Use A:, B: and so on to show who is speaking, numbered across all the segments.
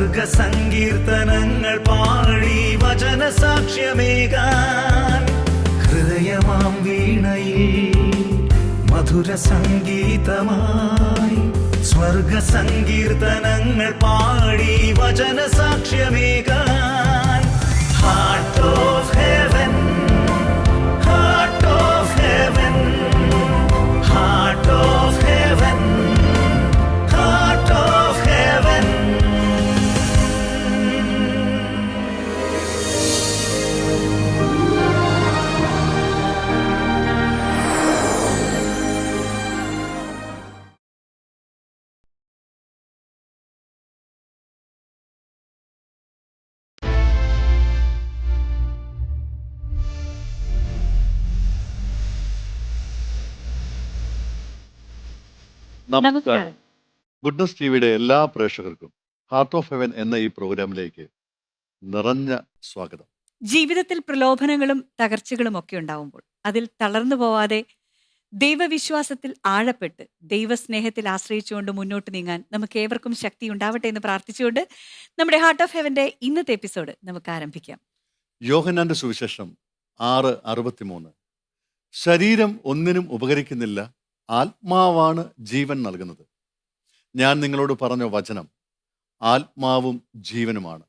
A: സ്വർഗ സങ്കീർത്തനങ്ങൾ പാടി വചന സാക്ഷ്യമേകാൻ ഹൃദയമാം വീണയിൽ മധുര സംഗീതമായി സ്വർഗ സങ്കീർത്തനങ്ങൾ പാടി വചന സാക്ഷ്യമേകാൻ heart of heaven, heart of heaven, heart of heaven, heart of heaven.
B: നമസ്കാരം. ഗുഡ്നസ് ടിവിയുടെ എല്ലാ പ്രേക്ഷകർക്കും ഹാർട്ട് ഓഫ് ഹെവൻ എന്ന ഈ പ്രോഗ്രാമിലേക്ക് നിറഞ്ഞ സ്വാഗതം.
C: ജീവിതത്തിൽ പ്രലോഭനങ്ങളും തകർച്ചകളും ഒക്കെ ഉണ്ടാവുമ്പോൾ അതിൽ തളർന്നു പോവാതെ ദൈവവിശ്വാസത്തിൽ ആഴപ്പെട്ട് ദൈവസ്നേഹത്തിൽ ആശ്രയിച്ചുകൊണ്ട് മുന്നോട്ട് നീങ്ങാൻ നമുക്ക് ഏവർക്കും ശക്തി ഉണ്ടാവട്ടെ എന്ന് പ്രാർത്ഥിച്ചുകൊണ്ട് നമ്മുടെ ഹാർട്ട് ഓഫ് ഹെവന്റെ ഇന്നത്തെ എപ്പിസോഡ് നമുക്ക് ആരംഭിക്കാം.
B: യോഹന്നാന്റെ സുവിശേഷം 6:63. ശരീരം ഒന്നിനും ഉപകരിക്കുന്നില്ല, ആത്മാവാണ് ജീവൻ നൽകുന്നത്. ഞാൻ നിങ്ങളോട് പറഞ്ഞ വചനം ആത്മാവും ജീവനുമാണ്.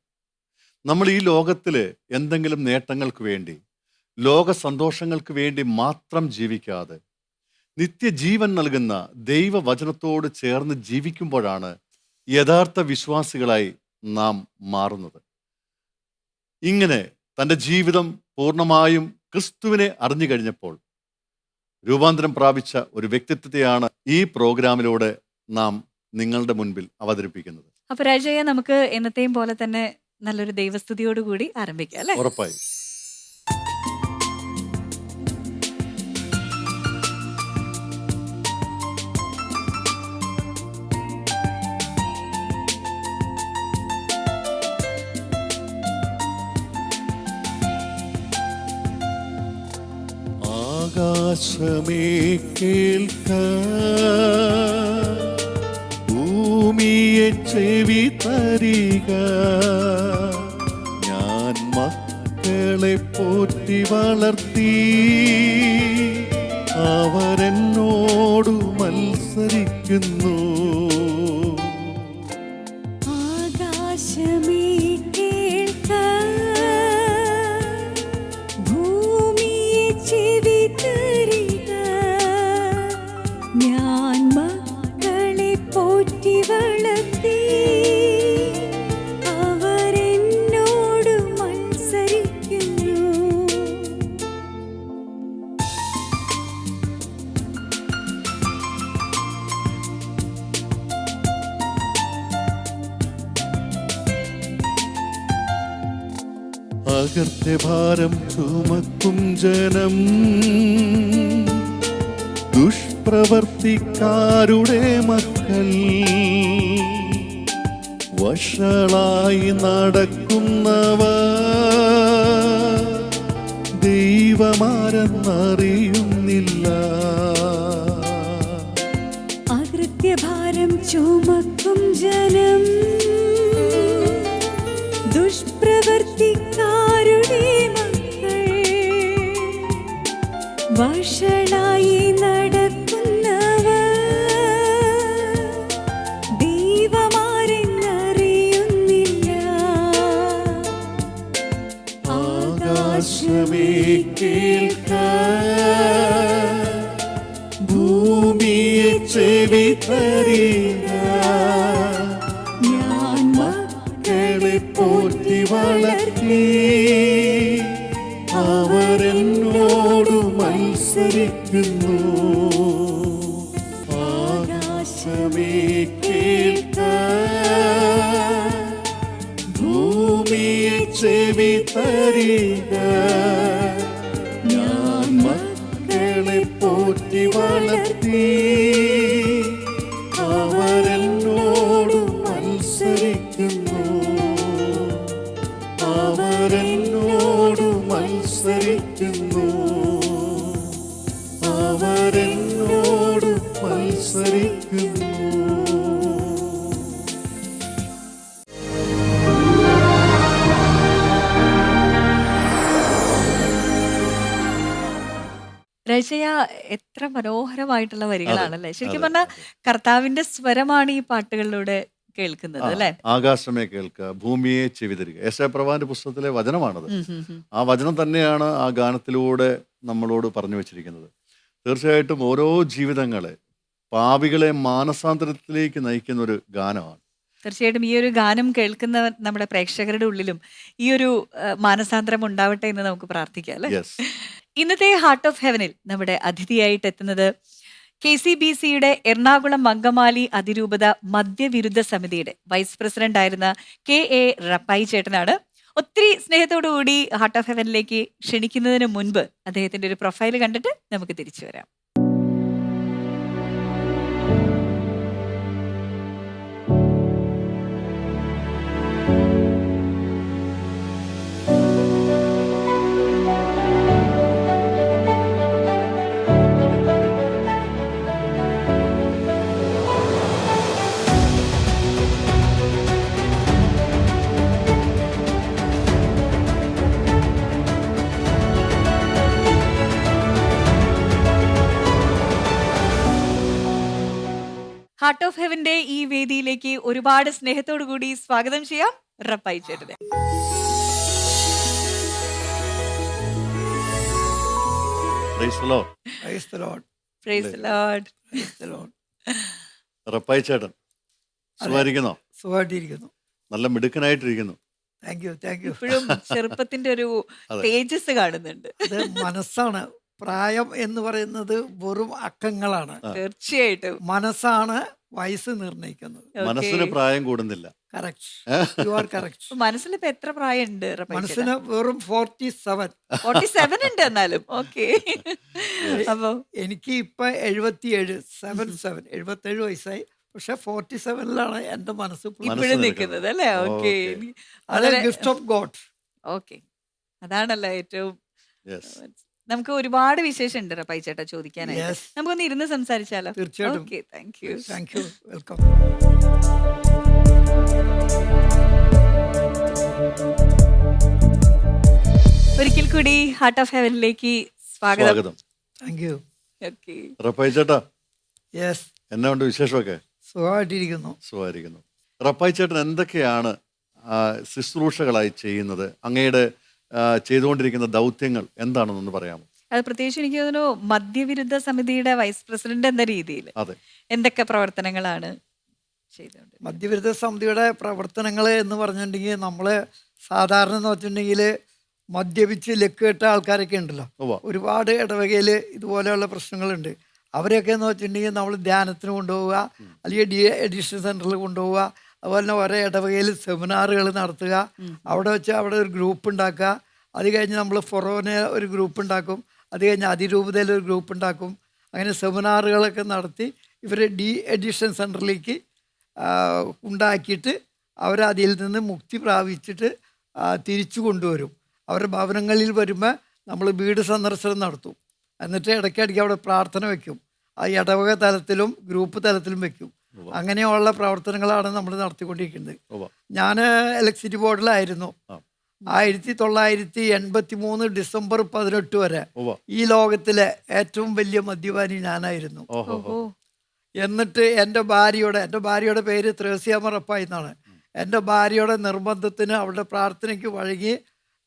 B: നമ്മൾ ഈ ലോകത്തിൽ എന്തെങ്കിലും നേട്ടങ്ങൾക്ക് വേണ്ടി, ലോക സന്തോഷങ്ങൾക്ക് വേണ്ടി മാത്രം ജീവിക്കാതെ നിത്യജീവൻ നൽകുന്ന ദൈവവചനത്തോട് ചേർന്ന് ജീവിക്കുമ്പോഴാണ് യഥാർത്ഥ വിശ്വാസികളായി നാം മാറുന്നത്. ഇങ്ങനെ തൻ്റെ ജീവിതം പൂർണ്ണമായും ക്രിസ്തുവിനെ അറിഞ്ഞു കഴിഞ്ഞപ്പോൾ രൂപാന്തരം പ്രാപിച്ച ഒരു വ്യക്തിത്വത്തെയാണ് ഈ പ്രോഗ്രാമിലൂടെ നാം നിങ്ങളുടെ മുൻപിൽ അവതരിപ്പിക്കുന്നത്.
C: അപ്പൊ രാജയ്യ, നമുക്ക് എന്നത്തെയും പോലെ തന്നെ നല്ലൊരു ദൈവസ്തുതിയോടുകൂടി ആരംഭിക്കാം അല്ലെ?
B: ഉറപ്പായി. ആകാശമേ കേൾക്ക, ഭൂമിയെ ചെവി തരിക, ഞാൻ മക്കളെ പോറ്റി വളർത്തി, അവരെന്നോടു മത്സരിക്കുന്നു.
C: ആകാശമേ
B: അകൃത്യഭാരം ചുമക്കും ജനം, ദുഷ്പ്രവർത്തിക്കാരുടെ മക്കൾ, വഷളായി നടക്കുന്നവർ ദൈവമാരെന്നറിയുന്നില്ല.
C: അകൃത്യഭാരം ചുമക്കും ജനം, ദുഷ്പ്രവർത്തിക്കാരുടെ മക്കൾ, വഷളായി നടക്കുന്നവർ ദൈവമാരെന്നറിയുന്നില്ല.
B: ആകാശമേ കേൾക്ക, ഭൂമിയെ ചെവി തരിക,
C: ഞാൻ
B: മക്കളെ പോറ്റി വളർത്തി, അവരെന്നോടു മത്സരിക്കുന്നു. ആകാശമേ കേൾക്ക, ഭൂമിയെ ചെവി തരിക, ഞാൻ മക്കളെ പോറ്റി വളർത്തി, അവരെന്നോടു മത്സരിക്കുന്നു. അവരെന്നോടു മത്സരിക്കുന്നു. അവരെന്നോടു മത്സരിക്കുന്നു.
C: യശയ്യ എത്ര മനോഹരമായിട്ടുള്ള വരികളാണല്ലേ. ശരിക്കും
B: അതെ,
C: പറഞ്ഞാൽ
B: അതെ.
C: കർത്താവിന്റെ സ്വരമാണ് ഈ പാട്ടുകളിലൂടെ കേൾക്കുന്നത്
B: ആ,
C: അല്ലെ.
B: ആകാശമേ കേൾക്കുക, ഭൂമിയെ ചെവിതരിക. യേശയ്യാപ്രവാചകന്റെ പുസ്തകത്തിലെ വചനമാണത്. ആ വചനം തന്നെയാണ് ആ ഗാനത്തിലൂടെ നമ്മളോട് പറഞ്ഞു വെച്ചിരിക്കുന്നത്. തീർച്ചയായിട്ടും ഓരോ ജീവിതങ്ങളെ, പാപികളെ മാനസാന്തരത്തിലേക്ക് നയിക്കുന്ന ഒരു ഗാനമാണ്.
C: തീർച്ചയായിട്ടും ഈ ഒരു ഗാനം കേൾക്കുന്ന നമ്മുടെ പ്രേക്ഷകരുടെ ഉള്ളിലും ഈ ഒരു മാനസാന്തരം ഉണ്ടാവട്ടെ എന്ന് നമുക്ക് പ്രാർത്ഥിക്കാം അല്ലെ.
B: യെസ്.
C: ഇന്നത്തെ ഹാർട്ട് ഓഫ് ഹെവനിൽ നമ്മുടെ അതിഥിയായിട്ട് എത്തുന്നത് KCBCയുടെ എറണാകുളം അങ്കമാലി അതിരൂപത മദ്യവിരുദ്ധ സമിതിയുടെ വൈസ് പ്രസിഡന്റ് ആയിരുന്ന KA റപ്പായി ചേട്ടനാണ്. ഒത്തിരി സ്നേഹത്തോടു കൂടി ഹാർട്ട് ഓഫ് ഹെവനിലേക്ക് ക്ഷണിക്കുന്നതിന് മുൻപ് അദ്ദേഹത്തിന്റെ ഒരു പ്രൊഫൈൽ കണ്ടിട്ട് നമുക്ക് തിരിച്ചു വരാം. ഹാർട്ട് ഓഫ് ഹെവന്റെ ഈ വേദിയിലേക്ക് ഒരുപാട് സ്നേഹത്തോടു കൂടി സ്വാഗതം ചെയ്യാം റപ്പായി ചേട്ടനെ.
B: Praise the Lord.
D: Praise the Lord.
C: Praise the Lord.
D: Praise the Lord.
B: Rappai ചേട്ടൻ സുഖമായിരിക്കുന്നോ?
D: സുഖമായിട്ടിരിക്കുന്നു.
B: നല്ല മിടുക്കനായിട്ടിരിക്കുന്നു.
D: Thank you, thank you.
C: ഇപ്പോഴും ചെറുപ്പത്തിന്റെ ഒരു
B: അതെ.
C: തേജസ് കാണുന്നുണ്ട്.
D: അത് മനസ്സാണ്. പ്രായം എന്ന് പറയുന്നത് വെറും അക്കങ്ങളാണ്.
C: തീർച്ചയായിട്ടും.
D: മനസ്സാണ് വയസ്സ് നിർണ്ണയിക്കുന്നത്.
B: മനസ്സിന്
C: Okay.
B: പ്രായം കൂടുന്നില്ല.
D: Correct, you are correct.
C: അപ്പൊ മനസ്സിൽ ഇപ്പൊ എത്ര പ്രായമുണ്ട് റപ്പായി ചേട്ടാ?
D: മനസ്സിന് വെറും 47.
C: 47 ഉണ്ട് എന്നാലും. ഓക്കെ. അപ്പൊ
D: എനിക്ക് ഇപ്പൊ 77, 77 വയസ്സായി. പക്ഷെ 47ലാണ് എന്റെ മനസ്സ്.
B: മനസ്സ്
C: ഇപ്പോഴും നിൽക്കുന്നത് അല്ലേ. ഓക്കെ.
B: Okay.
D: അത് ഗിഫ്റ്റ് ഓഫ് ഗോഡ്.
C: ഓക്കെ, അതാണല്ലോ ഏറ്റവും.
B: Yes.
C: നമുക്ക് ഒരുപാട് വിശേഷം ഉണ്ട് റപ്പായി ചേട്ടാ ചോദിക്കാനായിട്ട്.
D: Yes.
C: നമുക്കൊന്ന് ഇരുന്ന് സംസാരിച്ചാലോ?
D: തീർച്ചയായിട്ടും.
C: Okay, thank you.
D: Thank U, welcome.
C: ഒരിക്കൽ കൂടി ഹാർട്ട് ഓഫ് ഹെവനിലേക്ക് സ്വാഗതം.
B: സ്വാഗതം.
D: Thank you.
C: ഓക്കെ.
B: റപ്പായി ചേട്ടാ,
D: യെസ്,
B: എന്നാ ഉണ്ട് വിശേഷമൊക്കെ?
D: സുഖമായിട്ടിരിക്കുന്നു.
B: സുഖമായിരിക്കുന്നു. റപ്പായി ചേട്ടൻ എന്തൊക്കെയാണ് ശുശ്രൂഷകളായി ചെയ്യുന്നത്? അങ്ങയുടെ ചെയ്തുകൊണ്ടിരിക്കുന്ന ദൗത്യങ്ങൾ എന്താണെന്നൊന്ന് പറയാമോ?
C: അത് പ്രത്യേകിച്ച് എനിക്ക് തോന്നുന്നു മദ്യവിരുദ്ധ സമിതിയുടെ വൈസ് പ്രസിഡന്റ് എന്ന രീതിയിൽ
B: അതെ.
C: എന്തൊക്കെ പ്രവർത്തനങ്ങളാണ് ചെയ്തുകൊണ്ട്?
D: മദ്യവിരുദ്ധ സമിതിയുടെ പ്രവർത്തനങ്ങൾ എന്ന് പറഞ്ഞിട്ടുണ്ടെങ്കിൽ നമ്മൾ സാധാരണ എന്ന് വെച്ചിട്ടുണ്ടെങ്കിൽ മദ്യപിച്ച് ലക്ക് കെട്ട ആൾക്കാരൊക്കെ ഉണ്ടല്ലോ.
B: ഉവ്വ.
D: ഒരുപാട് ഇടവകയിൽ ഇതുപോലെയുള്ള പ്രശ്നങ്ങളുണ്ട്. അവരെയൊക്കെ എന്ന് വെച്ചിട്ടുണ്ടെങ്കിൽ നമ്മൾ ധ്യാനത്തിന് കൊണ്ടുപോവുക, അല്ലെങ്കിൽ എഡിഷൻ സെൻറ്ററിൽ കൊണ്ടുപോവുക. അതുപോലെ തന്നെ ഓരോ ഇടവകയിൽ സെമിനാറുകൾ നടത്തുക. അവിടെ വെച്ച് അവിടെ ഒരു ഗ്രൂപ്പ് ഉണ്ടാക്കുക. അത് കഴിഞ്ഞ് നമ്മൾ ഫൊറോനെ ഒരു ഗ്രൂപ്പ് ഉണ്ടാക്കും. അത് കഴിഞ്ഞ് അതിരൂപതയിൽ ഒരു ഗ്രൂപ്പ് ഉണ്ടാക്കും. അങ്ങനെ സെമിനാറുകളൊക്കെ നടത്തി ഇവർ എഡിഷൻ സെൻറ്ററിലേക്ക് ഉണ്ടാക്കിയിട്ട് അവരതിൽ നിന്ന് മുക്തി പ്രാപിച്ചിട്ട് തിരിച്ചു കൊണ്ടുവരും. അവരുടെ ഭവനങ്ങളിൽ വരുമ്പോൾ നമ്മൾ വീട് സന്ദർശനം നടത്തും. എന്നിട്ട് ഇടയ്ക്കിടയ്ക്ക് അവിടെ പ്രാർത്ഥന വയ്ക്കും. ആ ഇടവക തലത്തിലും ഗ്രൂപ്പ് തലത്തിലും വയ്ക്കും. അങ്ങനെയുള്ള പ്രവർത്തനങ്ങളാണ് നമ്മൾ നടത്തിക്കൊണ്ടിരിക്കുന്നത്. ഞാൻ ഇലക്ട്രിസിറ്റി ബോർഡിലായിരുന്നു 1983 ഡിസംബർ 18 വരെ. ഈ ലോകത്തിലെ ഏറ്റവും വലിയ മദ്യപാനി ഞാനായിരുന്നു. എന്നിട്ട് എൻ്റെ ഭാര്യയുടെ പേര് ത്രേസ്യാമ്മ റപ്പായി എന്നാണ്. എൻ്റെ ഭാര്യയുടെ നിർബന്ധത്തിന് അവളുടെ പ്രാർത്ഥനയ്ക്ക് വഴങ്ങി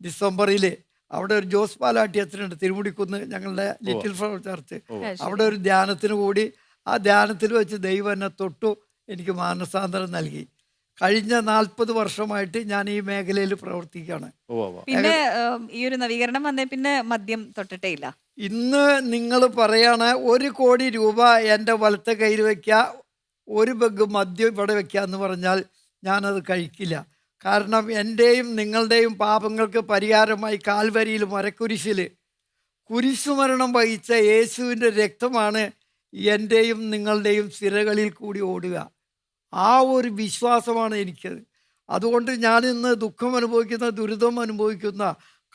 D: ഡിസംബറിൽ അവിടെ ഒരു ജോസ് പാലാട്ടി അച്ഛനുണ്ട്, തിരുമുടിക്കുന്ന്, ഞങ്ങളുടെ ലിറ്റിൽ ഫ്ലവർ ചർച്ച്. അവിടെ ഒരു ധ്യാനത്തിന് കൂടി. ആ ധ്യാനത്തിൽ വെച്ച് ദൈവം എന്നെ തൊട്ടു, എനിക്ക് മാനസാന്തരം നൽകി. കഴിഞ്ഞ 40 വർഷമായിട്ട് ഞാൻ ഈ മേഖലയിൽ പ്രവർത്തിക്കുകയാണ്.
C: പിന്നെ ഈ ഒരു നവീകരണം വന്നേ പിന്നെ മദ്യം തൊട്ടിട്ടേ ഇല്ല.
D: ഇന്ന് നിങ്ങൾ പറയാണ് 1 കോടി രൂപ എൻ്റെ വലത്തെ കയ്യിൽ വയ്ക്കുക, 1 ബഗ് മദ്യം ഇവിടെ വയ്ക്കുക എന്ന് പറഞ്ഞാൽ ഞാനത് കഴിക്കില്ല. കാരണം എൻ്റെയും നിങ്ങളുടെയും പാപങ്ങൾക്ക് പരിഹാരമായി കാൽവരിയിൽ മരക്കുരിശിൽ കുരിശുമരണം വഹിച്ച യേശുവിൻ്റെ രക്തമാണ് എൻ്റെയും നിങ്ങളുടെയും സിരകളിൽ കൂടി ഓടുക. ആ ഒരു വിശ്വാസമാണ് എനിക്കത്. അതുകൊണ്ട് ഞാനിന്ന് ദുഃഖം അനുഭവിക്കുന്ന, ദുരിതം അനുഭവിക്കുന്ന,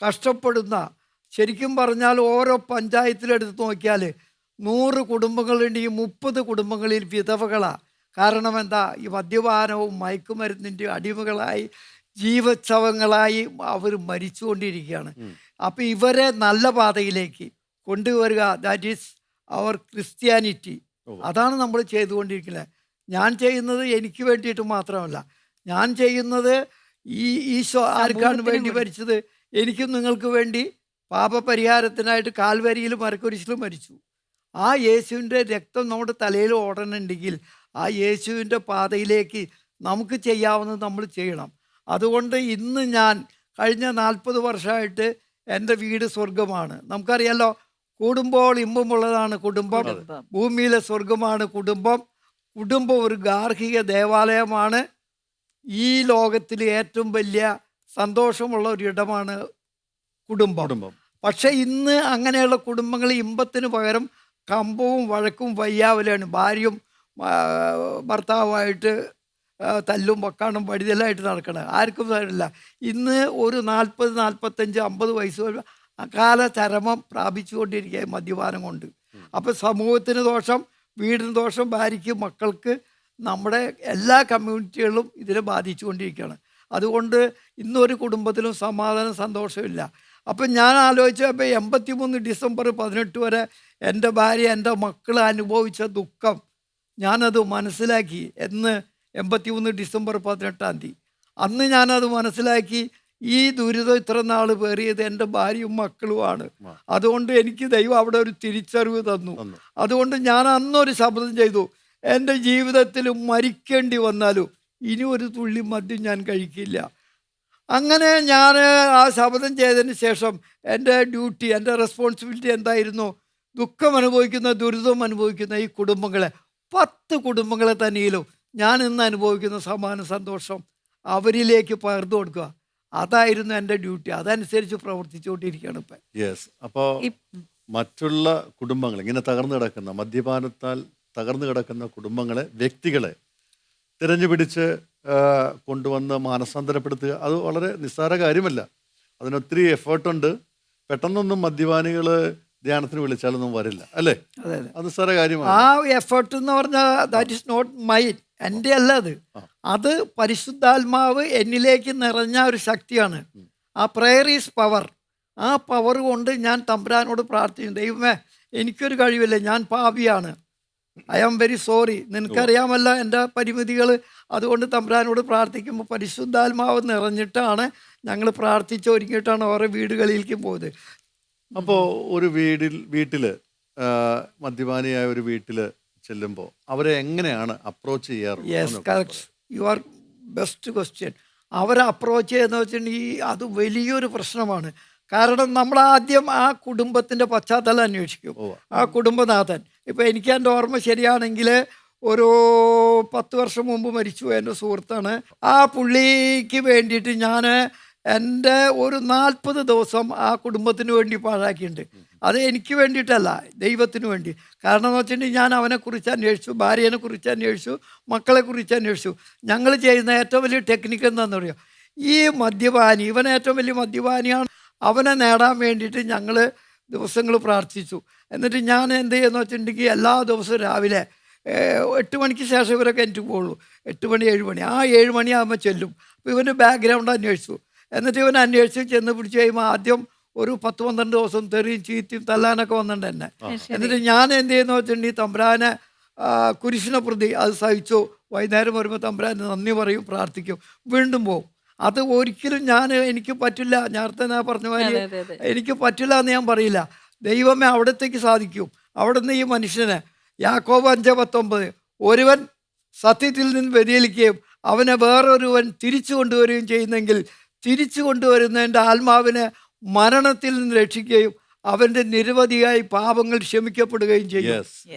D: കഷ്ടപ്പെടുന്ന, ശരിക്കും പറഞ്ഞാൽ ഓരോ പഞ്ചായത്തിലെടുത്ത് നോക്കിയാൽ 100 കുടുംബങ്ങളുണ്ടെങ്കിൽ 30 കുടുംബങ്ങളിൽ വിധവകളാണ്. കാരണം എന്താ? ഈ മദ്യപാനവും മയക്കുമരുന്നിൻ്റെ അടിമകളായി ജീവച്ഛവങ്ങളായി അവർ മരിച്ചുകൊണ്ടിരിക്കുകയാണ്. അപ്പം ഇവരെ നല്ല പാതയിലേക്ക് കൊണ്ടുവരിക. ദാറ്റ് ഈസ് അവർ ക്രിസ്ത്യാനിറ്റി. അതാണ് നമ്മൾ ചെയ്തുകൊണ്ടിരിക്കുന്നത്. ഞാൻ ചെയ്യുന്നത് എനിക്ക് വേണ്ടിയിട്ട് മാത്രമല്ല, ഞാൻ ചെയ്യുന്നത് ഈശോ ആർക്കാണ് വേണ്ടി മരിച്ചത്? എനിക്കും നിങ്ങൾക്ക് വേണ്ടി പാപപരിഹാരത്തിനായിട്ട് കാൽവരിയിലും മരക്കുരിശിലും മരിച്ചു. ആ യേശുവിൻ്റെ രക്തം നമ്മുടെ തലയിൽ ഓടണമെങ്കിൽ ആ യേശുവിൻ്റെ പാതയിലേക്ക് നമുക്ക് ചെയ്യാവുന്നത് നമ്മൾ ചെയ്യണം. അതുകൊണ്ട് ഇന്ന് ഞാൻ കഴിഞ്ഞ 40 വർഷമായിട്ട് എൻ്റെ വീട് സ്വർഗമാണ്. നമുക്കറിയാലോ, കൂടുമ്പോൾ ഇമ്പമുള്ളതാണ് കുടുംബം, ഭൂമിയിലെ സ്വർഗമാണ് കുടുംബം. കുടുംബം ഒരു ഗാർഹിക ദേവാലയമാണ്. ഈ ലോകത്തിൽ ഏറ്റവും വലിയ സന്തോഷമുള്ള ഒരിടമാണ് കുടുംബം. പക്ഷെ ഇന്ന് അങ്ങനെയുള്ള കുടുംബങ്ങൾ ഇമ്പത്തിന് പകരം കമ്പവും വഴക്കും വയ്യാവലാണ്. ഭാര്യയും ഭർത്താവുമായിട്ട് തല്ലും വക്കാണും വടിതലായിട്ട് നടക്കണം. ആർക്കും തരില്ല. ഇന്ന് ഒരു 40, 45, 50 വയസ്സ് അകാല ചരമം പ്രാപിച്ചുകൊണ്ടിരിക്കുക മദ്യപാനം കൊണ്ട്. അപ്പം സമൂഹത്തിന് ദോഷം, വീടിന് ദോഷം, ഭാര്യയ്ക്ക്, മക്കൾക്ക്, നമ്മുടെ എല്ലാ കമ്മ്യൂണിറ്റികളും ഇതിനെ ബാധിച്ചുകൊണ്ടിരിക്കുകയാണ്. അതുകൊണ്ട് ഇന്നൊരു കുടുംബത്തിലും സമാധാനം, സന്തോഷമില്ല. അപ്പം ഞാൻ ആലോചിച്ചപ്പോൾ 83 ഡിസംബർ 18 വരെ എൻ്റെ ഭാര്യ, എൻ്റെ മക്കൾ അനുഭവിച്ച ദുഃഖം ഞാനത് മനസ്സിലാക്കി. എന്ന് 83 ഡിസംബർ 18 അന്ന് ഞാനത് മനസ്സിലാക്കി. ഈ ദുരിതം ഇത്ര നാൾ പേറിയത് എൻ്റെ ഭാര്യയും മക്കളുമാണ്. അതുകൊണ്ട് എനിക്ക് ദൈവം അവിടെ ഒരു തിരിച്ചറിവ് തന്നു. അതുകൊണ്ട് ഞാൻ അന്നൊരു ശബ്ദം ചെയ്തു, എൻ്റെ ജീവിതത്തിൽ മരിക്കേണ്ടി വന്നാലും ഇനി ഒരു തുള്ളി മദ്യം ഞാൻ കഴിക്കില്ല. അങ്ങനെ ഞാൻ ആ ശപഥം ചെയ്തതിന് ശേഷം എൻ്റെ ഡ്യൂട്ടി, എൻ്റെ റെസ്പോൺസിബിലിറ്റി എന്തായിരുന്നു? ദുഃഖം അനുഭവിക്കുന്ന, ദുരിതം അനുഭവിക്കുന്ന ഈ കുടുംബങ്ങളെ, 10 കുടുംബങ്ങളെ തന്നെയിലും ഞാൻ ഇന്ന് അനുഭവിക്കുന്ന സമാന സന്തോഷം അവരിലേക്ക് പകർന്നു കൊടുക്കുക. അതായിരുന്നു എൻ്റെ ഡ്യൂട്ടി. അതനുസരിച്ച് പ്രവർത്തിച്ചുകൊണ്ടിരിക്കുകയാണ് ഇപ്പം.
B: യെസ്. അപ്പോൾ മറ്റുള്ള കുടുംബങ്ങൾ, ഇങ്ങനെ തകർന്നു കിടക്കുന്ന, മദ്യപാനത്താൽ തകർന്നു കിടക്കുന്ന കുടുംബങ്ങളെ, വ്യക്തികളെ തിരഞ്ഞുപിടിച്ച് കൊണ്ടുവന്ന് മാനസാന്തരപ്പെടുത്തുക, അത് വളരെ നിസ്സാര കാര്യമല്ല. അതിനൊത്തിരി എഫേർട്ടുണ്ട്. പെട്ടെന്നൊന്നും മദ്യപാനികൾ ധ്യാനത്തിന് വിളിച്ചാലൊന്നും വരില്ല, അല്ലേ? അത് നിസ്സാര കാര്യമാണ്.
D: ആ എഫേർട്ട് എന്ന് പറഞ്ഞാൽ ദാറ്റ് ഇസ് നോട്ട് മൈൻ, എൻ്റെ അല്ല അത്. അത് പരിശുദ്ധാത്മാവ് എന്നിലേക്ക് നിറഞ്ഞ ഒരു ശക്തിയാണ്. ആ പ്രെയർ ഈസ് പവർ. ആ പവർ കൊണ്ട് ഞാൻ തമ്പുരാനോട് പ്രാർത്ഥിക്കും, ദൈവമേ എനിക്കൊരു കഴിവില്ല, ഞാൻ പാപിയാണ്, ഐ ആം വെരി സോറി, നിനക്കറിയാമല്ല എൻ്റെ പരിമിതികൾ. അതുകൊണ്ട് തമ്പുരാനോട് പ്രാർത്ഥിക്കുമ്പോൾ പരിശുദ്ധാത്മാവ് നിറഞ്ഞിട്ടാണ് ഞങ്ങൾ പ്രാർത്ഥിച്ച് ഒരുങ്ങിയിട്ടാണ് ഓരോ വീടുകളിലേക്ക് പോയത്.
B: അപ്പോൾ ഒരു വീട്ടിൽ മദ്യപാനിയായ ഒരു വീട്ടിൽ ചെല്ലുമ്പോൾ അവരെ എങ്ങനെയാണ് അപ്രോച്ച് ചെയ്യാറ്?
D: Yes, correct, you R best question. അവരെ അപ്രോച്ച് ചെയ്യുന്ന വെച്ചിട്ടുണ്ടെങ്കിൽ അത് വലിയൊരു പ്രശ്നമാണ്. കാരണം നമ്മൾ ആദ്യം ആ കുടുംബത്തിൻ്റെ പശ്ചാത്തലം അന്വേഷിക്കും. ആ കുടുംബനാഥൻ, ഇപ്പോൾ എനിക്ക് എൻ്റെ ഓർമ്മ ശരിയാണെങ്കിൽ ഒരു 10 വർഷം മുമ്പ് മരിച്ചു എൻ്റെ സുഹൃത്താണ്. ആ പുള്ളിക്ക് വേണ്ടിയിട്ട് ഞാൻ എൻ്റെ ഒരു 40 ദിവസം ആ കുടുംബത്തിന് വേണ്ടി പാഴാക്കിയിട്ടുണ്ട്. അത് എനിക്ക് വേണ്ടിയിട്ടല്ല, ദൈവത്തിന് വേണ്ടി. കാരണം എന്ന് വെച്ചിട്ടുണ്ടെങ്കിൽ ഞാൻ അവനെക്കുറിച്ച് അന്വേഷിച്ചു, ഭാര്യനെ കുറിച്ച് അന്വേഷിച്ചു, മക്കളെക്കുറിച്ച് അന്വേഷിച്ചു. ഞങ്ങൾ ചെയ്യുന്ന ഏറ്റവും വലിയ ടെക്നിക്ക് എന്താണെന്ന് പറയുക, ഈ മദ്യപാനി, ഇവൻ ഏറ്റവും വലിയ മദ്യപാനിയാണ്, അവനെ നേടാൻ വേണ്ടിയിട്ട് ഞങ്ങൾ ദിവസങ്ങൾ പ്രാർത്ഥിച്ചു. എന്നിട്ട് ഞാൻ എന്ത് ചെയ്യുന്നു വെച്ചിട്ടുണ്ടെങ്കിൽ എല്ലാ ദിവസവും രാവിലെ 8 മണിക്ക് ശേഷം ഇവരൊക്കെ എനിക്ക് പോകുള്ളൂ. 8 മണി 7 മണി, ആ 7 മണിയാകുമ്പോൾ ചെല്ലും. അപ്പോൾ ഇവൻ്റെ ബാക്ക്ഗ്രൗണ്ട് അന്വേഷിച്ചു. എന്നിട്ട് ഇവൻ അന്വേഷിച്ച് ചെന്ന് പിടിച്ച് കഴിയുമ്പോൾ ആദ്യം ഒരു 10-12 ദിവസം തെറിയും ചീത്തയും തല്ലാനൊക്കെ വന്നിട്ടുണ്ട് എന്നെ. എന്നിട്ട് ഞാൻ എന്ത് ചെയ്യുന്നു വെച്ചിട്ടുണ്ടെങ്കിൽ തമ്പുരാനെ കുരിശിനെ പ്രതി അത് സഹിച്ചു. വൈകുന്നേരം വരുമ്പോൾ തമ്പുരാനെ നന്ദി പറയും, പ്രാർത്ഥിക്കും, വീണ്ടും പോകും. അത് ഒരിക്കലും എനിക്ക് പറ്റില്ല, നേരത്തെ ഞാൻ പറഞ്ഞ മാതിരി എനിക്ക് പറ്റില്ല എന്ന് ഞാൻ പറയില്ല. ദൈവമേ അവിടത്തേക്ക് സാധിക്കും. അവിടുന്ന് ഈ മനുഷ്യനെ, യാക്കോബ് 5:19, ഒരുവൻ സത്യത്തിൽ നിന്ന് വ്യതിചലിക്കുകയും അവനെ വേറൊരുവൻ തിരിച്ചു കൊണ്ടുവരികയും ചെയ്യുന്നെങ്കിൽ തിരിച്ചു കൊണ്ടുവരുന്നതിൻ്റെ ആത്മാവിനെ മരണത്തിൽ നിന്ന് രക്ഷിക്കുകയും അവൻ്റെ നിരവധിയായി പാപങ്ങൾ ക്ഷമിക്കപ്പെടുകയും ചെയ്യും.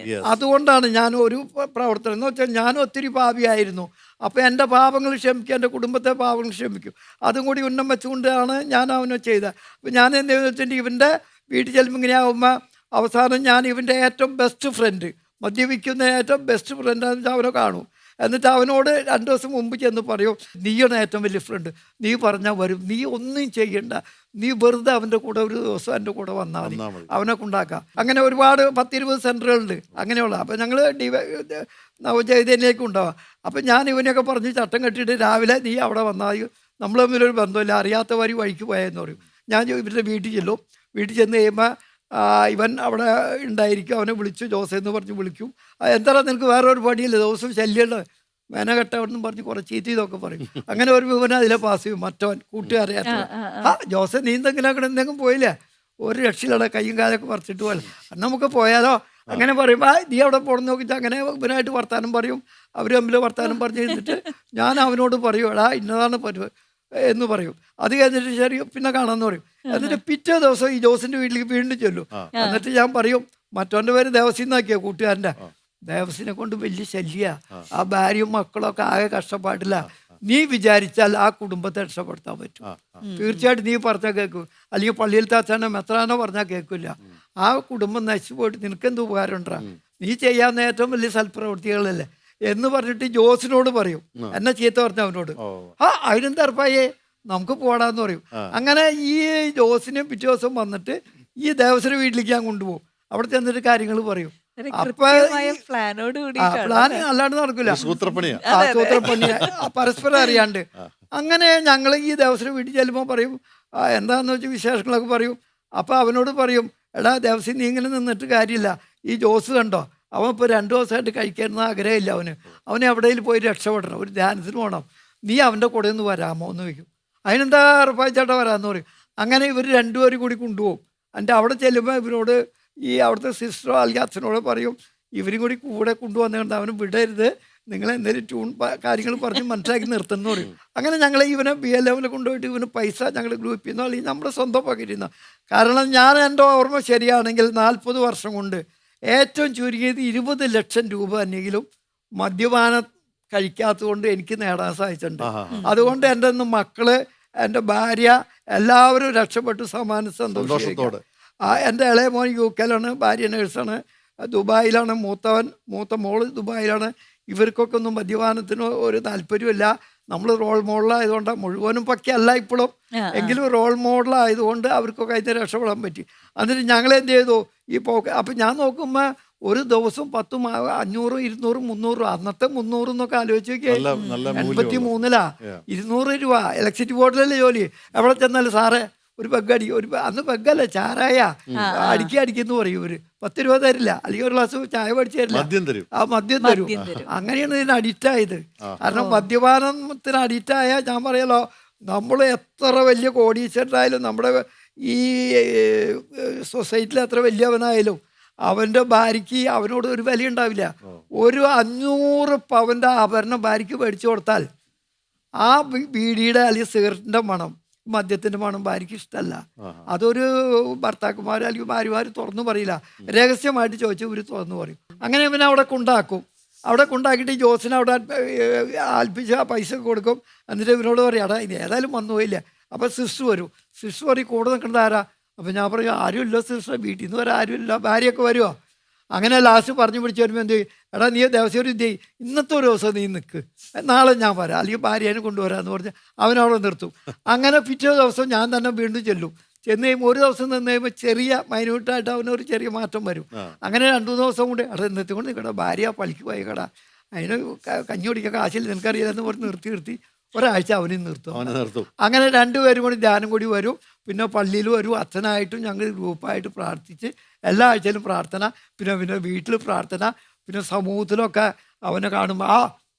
D: അതുകൊണ്ടാണ് ഞാൻ ഒരു പ്രവർത്തനം എന്ന് വെച്ചാൽ, ഞാൻ ഒത്തിരി പാപിയായിരുന്നു. അപ്പോൾ എൻ്റെ പാപങ്ങൾ ക്ഷമിക്കും, എൻ്റെ കുടുംബത്തെ പാപങ്ങൾ ക്ഷമിക്കും. അതും കൂടി ഉന്നം വെച്ചുകൊണ്ടാണ് ഞാൻ അവനെ ചെയ്തത്. അപ്പോൾ ഞാൻ എന്താണെന്ന് വെച്ചിട്ടുണ്ടെങ്കിൽ ഇവൻ്റെ വീട്ടിൽ ചെല്ലുമ്പോൾ ഇങ്ങനെയാവുമ്പോൾ അവസാനം ഞാൻ ഇവൻ്റെ ഏറ്റവും ബെസ്റ്റ് ഫ്രണ്ട്, മദ്യപിക്കുന്ന ഏറ്റവും ബെസ്റ്റ് ഫ്രണ്ടാണെന്ന് വെച്ചാൽ അവനെ കാണും. എന്നിട്ട് അവനോട് 2 ദിവസം മുമ്പ് ചെന്ന് പറയും, നീയാണ് ഏറ്റവും വലിയ ഫ്രണ്ട്, നീ പറഞ്ഞാൽ വരും, നീ ഒന്നും ചെയ്യണ്ട, നീ വെറുതെ അവൻ്റെ കൂടെ ഒരു ദിവസം എൻ്റെ കൂടെ വന്നാൽ മതി, അവനെ കൊണ്ടാക്കാം. അങ്ങനെ ഒരുപാട് 10-20 സെൻറ്ററുകളുണ്ട് അങ്ങനെയുള്ള. അപ്പോൾ ഞങ്ങൾ നവചൈതന്യയിലേക്ക് ഉണ്ടാവാം. അപ്പം ഞാൻ ഇവനെയൊക്കെ പറഞ്ഞ് ചട്ടം കെട്ടിയിട്ട് രാവിലെ നീ അവിടെ വന്നാൽ നമ്മൾ തമ്മിലൊരു ബന്ധമില്ല, അറിയാത്ത വഴിക്ക് പോയെന്ന് പറയും. ഞാൻ ഇവരുടെ വീട്ടിൽ ചെല്ലും. വീട്ടിൽ ചെന്ന് കഴിയുമ്പോൾ ഇവൻ അവിടെ ഉണ്ടായിരിക്കും. അവനെ വിളിച്ചു, ജോസ് എന്ന് പറഞ്ഞ് വിളിക്കും. എന്താ നിനക്ക് വേറെ ഒരു പണിയില്ല, ദിവസം ശല്യമുള്ള മേനകെട്ടവെന്നും പറഞ്ഞ് കുറേ ചീത്ത ഇതൊക്കെ പറയും. അങ്ങനെ ഒരു ഇവനെ അതിലെ പാസ് ചെയ്യും. മറ്റവൻ കൂട്ടുകാരെ ജോസ് നീ എന്തെങ്കിലും എന്തെങ്കിലും പോയില്ലേ, ഒരു രക്ഷയിലൂടെ കയ്യും കാലൊക്കെ പറിച്ചിട്ട് പോലെ നമുക്ക് പോയാലോ അങ്ങനെ പറയുമ്പോൾ നീ അവിടെ പോകണം നോക്കിയിട്ട് അങ്ങനെ ഇവനായിട്ട് വർത്താനം പറയും. അവർ തമ്മിൽ വർത്താനം പറഞ്ഞു കഴിഞ്ഞിട്ട് ഞാൻ അവനോട് പറയും എടാ ഇന്നതാണ് പരിപാടി എന്ന് പറയും. അത് കഴിഞ്ഞിട്ട് ശരി പിന്നെ കാണാമെന്ന് പറയും. എന്നിട്ട് പിറ്റേ ദിവസം ഈ ജോസിന്റെ വീട്ടിലേക്ക് വീണ്ടും ചെല്ലും. എന്നിട്ട് ഞാൻ പറയും മറ്റവന്റെ പേര് ദേവസി എന്നാക്കിയ കൂട്ടുകാരൻ്റെ. ദേവസിനെ കൊണ്ട് വലിയ ശല്യ, ആ ഭാര്യയും മക്കളൊക്കെ ആകെ കഷ്ടപ്പാടില്ല. നീ വിചാരിച്ചാൽ ആ കുടുംബത്തെ രക്ഷപ്പെടുത്താൻ പറ്റും. തീർച്ചയായിട്ടും നീ പറഞ്ഞാൽ കേൾക്കും. അല്ലെങ്കിൽ പള്ളിയിലത്തെ അച്ഛനോ മെത്രാനോ പറഞ്ഞാൽ കേൾക്കില്ല. ആ കുടുംബം നശിച്ചു പോയിട്ട് നിനക്കെന്ത് ഉപകാരം ഉണ്ടാ, നീ ചെയ്യാവുന്ന ഏറ്റവും വലിയ സൽപ്രവൃത്തികളല്ലേ എന്ന് പറഞ്ഞിട്ട് ജോസിനോട് പറയും. എന്നെ ചീത്ത പറഞ്ഞ അവനോട് അതിനെന്താ ഉറപ്പായേ നമുക്ക് പോടാന്ന് പറയും. അങ്ങനെ ഈ ജോസിനെ പിറ്റേ ദിവസം വന്നിട്ട് ഈ ദേവസ്വര വീട്ടിലേക്ക് ഞാൻ കൊണ്ടുപോകും. അവിടെ ചെന്നിട്ട് കാര്യങ്ങൾ പറയും. പ്ലാൻ അല്ലാണ്ട് നടക്കില്ല, സൂത്രപ്പണിയാ പരസ്പരം അറിയാണ്ട്. അങ്ങനെ ഞങ്ങൾ ഈ ദേവസ്വര വീട്ടിൽ ചെല്ലുമ്പോൾ പറയും എന്താണെന്ന് വെച്ചാൽ വിശേഷങ്ങളൊക്കെ പറയും. അപ്പം അവനോട് പറയും എടാ ദേവസ്വം നീ ഇങ്ങനെ നിന്നിട്ട് കാര്യമില്ല, ഈ ജോസ് കണ്ടോ അവൻ ഇപ്പോൾ 2 ദിവസമായിട്ട് കഴിക്കാനുള്ള ആഗ്രഹമില്ല. അവന് എവിടെയും പോയി രക്ഷപ്പെടണം, ഒരു ധ്യാനത്തിന് പോകണം, നീ അവൻ്റെ കൂടെ ഒന്ന് വരാമോ എന്ന് ചോദിക്കും. അതിനെന്താ ഉറപ്പായിച്ചേട്ടാ വരാമെന്ന് പറയും. അങ്ങനെ ഇവർ രണ്ടുപേരും കൂടി കൊണ്ടുപോകും. എന്നിട്ട് അവിടെ ചെല്ലുമ്പോൾ ഇവരോട് ഈ അവിടുത്തെ സിസ്റ്ററോ അല്ലെങ്കിൽ അച്ഛനോട് പറയും ഇവരും കൂടി കൂടെ കൊണ്ടുവന്നുകൊണ്ട് അവന് വിടരുത്, നിങ്ങൾ എന്തെങ്കിലും ട്യൂൺ കാര്യങ്ങൾ പറഞ്ഞ് മനസ്സിലാക്കി നിർത്തുന്നു പറയും. അങ്ങനെ ഞങ്ങൾ ഇവനെ BLM കൊണ്ടുപോയിട്ട് ഇവന് പൈസ ഞങ്ങളുടെ ഗ്രൂപ്പിൽ നിന്നോ അല്ലെങ്കിൽ നമ്മുടെ സ്വന്തം പോക്കറ്റിൽ നിന്നോ, കാരണം ഞാൻ എൻ്റെ ഓർമ്മ ശരിയാണെങ്കിൽ 40 വർഷം കൊണ്ട് ഏറ്റവും ചുരുങ്ങിയത് 20 ലക്ഷം രൂപ എന്നെങ്കിലും മദ്യപാനം കഴിക്കാത്തത് കൊണ്ട് എനിക്ക് നേടാൻ സാധിച്ചിട്ടുണ്ട്. അതുകൊണ്ട് എൻ്റെ മക്കള്, എൻ്റെ ഭാര്യ എല്ലാവരും രക്ഷപ്പെട്ടു സമാന സന്തോഷത്തോടെ. എൻ്റെ ഇളയ മോൻ UK ഭാര്യ നേഴ്സാണ്, ദുബായിലാണ്. മൂത്ത മോള് ദുബായിലാണ്. ഇവർക്കൊക്കെ ഒന്നും മദ്യപാനത്തിന് ഒരു താല്പര്യമില്ല. നമ്മൾ റോൾ മോഡലായതുകൊണ്ട് മുഴുവനും പക്കയല്ല ഇപ്പോഴും, എങ്കിലും റോൾ മോഡലായതുകൊണ്ട് അവർക്കൊക്കെ അതിന് രക്ഷപ്പെടാൻ പറ്റി. എന്നിട്ട് ഞങ്ങളെന്ത് ചെയ്തു ഈ പോക്ക്. അപ്പം ഞാൻ നോക്കുമ്പോൾ ഒരു ദിവസം 10, 500, 200, 300 അന്നത്തെ 300 എന്നൊക്കെ ആലോചിച്ച് നോക്കിയാൽ 83 200 രൂപ ഇലക്ട്രിസിറ്റി ബോർഡിലല്ലേ ജോലി. എവിടെ ചെന്നാലും സാറേ ഒരു ബെഗ്ഗടി, അന്ന് ബെഗ്ഗല്ല ചാരായ അടിക്കുന്നു പറയും. ഇവര് 10 രൂപ തരില്ല, അല്ലെങ്കിൽ ഒരു ഗ്ലാസ് ചായ പഠിച്ചു തരില്ല, ആ മദ്യം തരും. അങ്ങനെയാണ് ഇതിന് അഡിക്റ്റ് ആയത്. കാരണം മദ്യപാനത്തിന് അഡിക്റ്റായ ഞാൻ പറയാലോ, നമ്മൾ എത്ര വലിയ കോടീശ്വരനായാലും നമ്മുടെ ഈ സൊസൈറ്റിയിൽ എത്ര വലിയവനായാലും അവൻ്റെ ഭാര്യയ്ക്ക് അവനോട് ഒരു വില ഉണ്ടാവില്ല. ഒരു 500 പവൻ്റെ ആഭരണം ഭാര്യയ്ക്ക് മേടിച്ചു കൊടുത്താൽ ആ ബീഡിയുടെ അല്ലെങ്കിൽ സിഗരറ്റിൻ്റെ മണം, മദ്യത്തിൻ്റെ മണം ഭാര്യയ്ക്ക് ഇഷ്ടമല്ല. അതൊരു ഭർത്താക്കന്മാർ അല്ലെങ്കിൽ ഭാര്യമാർ തുറന്നു പറയില്ല, രഹസ്യമായിട്ട് ചോദിച്ചു ഇവർ തുറന്നു പറയും. അങ്ങനെ ഇവനെ അവിടെ കൊണ്ടാക്കും. അവിടെ കൊണ്ടാക്കിയിട്ട് ജോസിനെ അവിടെ ആൽപ്പിച്ച് ആ പൈസ കൊടുക്കും. എന്നിട്ട് ഇവനോട് പറയും എടാ ഇത് ഏതായാലും വന്നു പോയില്ല. അപ്പോൾ സിസ്റ്റർ വരും. സിസ്റ്റർ പറയും കൂടെ നിൽക്കേണ്ട ആരാ? അപ്പം ഞാൻ പറയും ആരുമില്ല സിസ്റ്റർ, വീട്ടിൽ നിന്ന് വരാൻ ആരുമില്ല, ഭാര്യയൊക്കെ വരുമോ? അങ്ങനെ ലാസ്റ്റ് പറഞ്ഞു പിടിച്ച് വരുമ്പോൾ എന്ത് ചെയ്യും, എടാ നീ ദിവസം ഒരു ഇത് ചെയ്യും, ഇന്നത്തെ ഒരു ദിവസം നീ നിൽക്ക്, നാളെ ഞാൻ വരാം, അല്ലെങ്കിൽ ഭാര്യേനെ കൊണ്ടുവരാമെന്ന് പറഞ്ഞ് അവനവിടെ നിർത്തും. അങ്ങനെ പിറ്റേ ദിവസം ഞാൻ തന്നെ വീണ്ടും ചെല്ലും. ചെന്ന് കഴിയുമ്പോൾ ഒരു ദിവസം നിന്ന് കഴിയുമ്പോൾ ചെറിയ മൈന്യൂട്ടായിട്ട് അവനൊരു ചെറിയ മാറ്റം വരും. അങ്ങനെ 2-3 ദിവസം കൊണ്ട് എടാ ഇന്നത്തെ കൊണ്ട് നിൽക്കടാ, ഭാര്യ പണിക്ക് പോയി കടാ, അതിന് കഞ്ഞി കുടിക്കാൻ കാശില്ല നിനക്കറിയില്ലെന്ന് പറഞ്ഞ് നിർത്തി ഒരാഴ്ച അവനും നിർത്തും. അങ്ങനെ 2 പേരും കൂടി ധ്യാനം കൂടി വരും. പിന്നെ പള്ളിയിൽ വരും. അച്ഛനായിട്ടും ഞങ്ങൾ ഗ്രൂപ്പായിട്ട് പ്രാർത്ഥിച്ച് എല്ലാ ആഴ്ചയിലും പ്രാർത്ഥന, പിന്നെ വീട്ടിൽ പ്രാർത്ഥന, പിന്നെ സമൂഹത്തിലൊക്കെ അവനെ കാണുമ്പോൾ